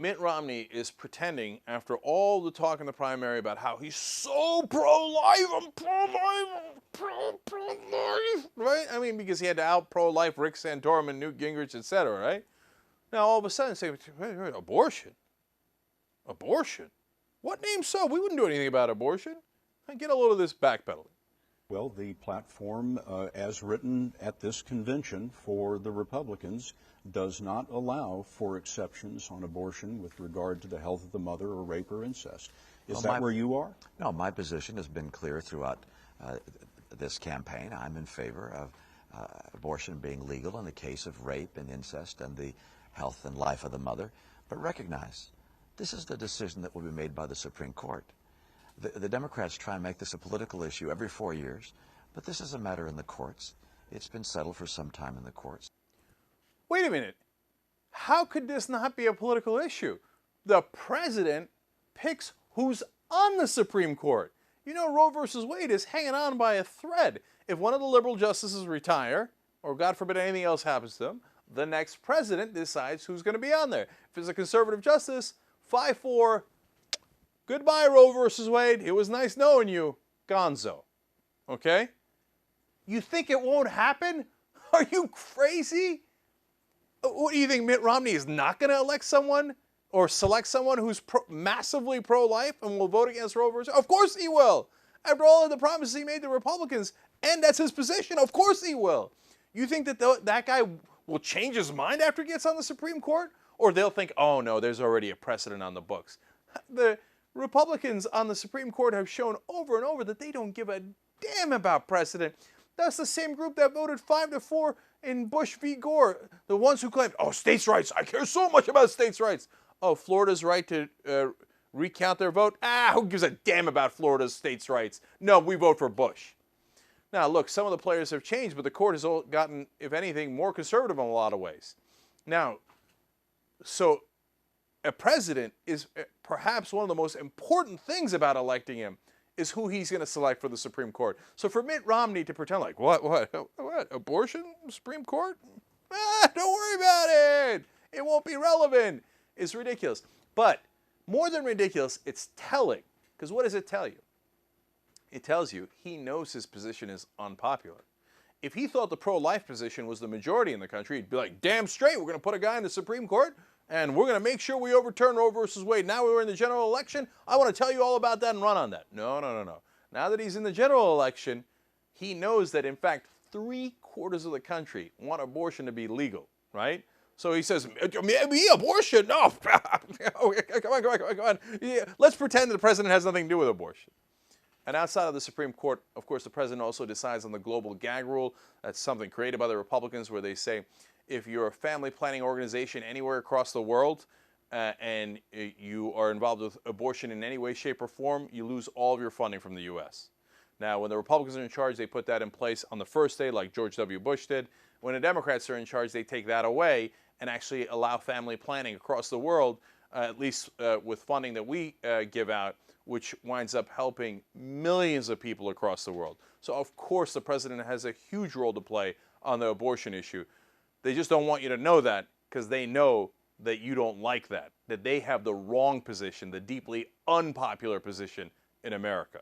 Mitt Romney is pretending, after all the talk in the primary about how he's so pro-life, I'm pro-life, pro-life, right? I mean, because he had to out pro-life Rick Santorum and Newt Gingrich, etc., right? Now, all of a sudden, say, wait, abortion? Abortion? What name so? We wouldn't do anything about abortion. Get a load of this backpedaling. Well, the platform, as written at this convention for the Republicans, does not allow for exceptions on abortion with regard to the health of the mother or rape or incest. Is that where you are? No, my position has been clear throughout this campaign. I'm in favor of abortion being legal in the case of rape and incest and the health and life of the mother. But recognize, this is the decision that will be made by the Supreme Court. The Democrats try and make this a political issue every 4 years, but this is a matter in the courts. It's been settled for some time in the courts. Wait a minute. How could this not be a political issue? The president picks who's on the Supreme Court. You know, Roe versus Wade is hanging on by a thread. If one of the liberal justices retire, or God forbid anything else happens to them, the next president decides who's going to be on there. If it's a conservative justice, 5-4, goodbye, Roe versus Wade. It was nice knowing you, Gonzo. Okay? You think it won't happen? Are you crazy? What do you think, Mitt Romney is not going to elect someone or select someone who's massively pro-life and will vote against Roe versus? Of course he will. After all of the promises he made to Republicans, and that's his position, of course he will. You think that that guy will change his mind after he gets on the Supreme Court? Or they'll think, oh no, there's already a precedent on the books. The Republicans on the Supreme Court have shown over and over that they don't give a damn about precedent. That's the same group that voted 5-4 in Bush v. Gore. The ones who claimed, oh, states' rights, I care so much about states' rights. Oh, Florida's right to recount their vote? Who gives a damn about Florida's states' rights? No, we vote for Bush. Now, look, some of the players have changed, but the court has gotten, if anything, more conservative in a lot of ways. Now, so a president is perhaps one of the most important things about electing him is who he's going to select for the Supreme Court. So for Mitt Romney to pretend like, what, abortion, Supreme Court? Don't worry about it. It won't be relevant. It's ridiculous. But more than ridiculous, it's telling. Because what does it tell you? It tells you he knows his position is unpopular. If he thought the pro-life position was the majority in the country, he'd be like, damn straight, we're going to put a guy in the Supreme Court and we're going to make sure we overturn Roe versus Wade. Now we're in the general election. I want to tell you all about that and run on that. No. Now that he's in the general election, he knows that, in fact, 3/4 of the country want abortion to be legal, right? So he says, me, abortion? No. Come on. Yeah. Let's pretend that the president has nothing to do with abortion. And outside of the Supreme Court, of course, the president also decides on the global gag rule. That's something created by the Republicans where they say, if you're a family planning organization anywhere across the world and you are involved with abortion in any way, shape, or form, you lose all of your funding from the U.S. Now, when the Republicans are in charge, they put that in place on the first day, like George W. Bush did. When the Democrats are in charge, they take that away and actually allow family planning across the world, at least with funding that we give out, which winds up helping millions of people across the world. So, of course, the president has a huge role to play on the abortion issue. They just don't want you to know that because they know that you don't like that they have the wrong position, the deeply unpopular position in America.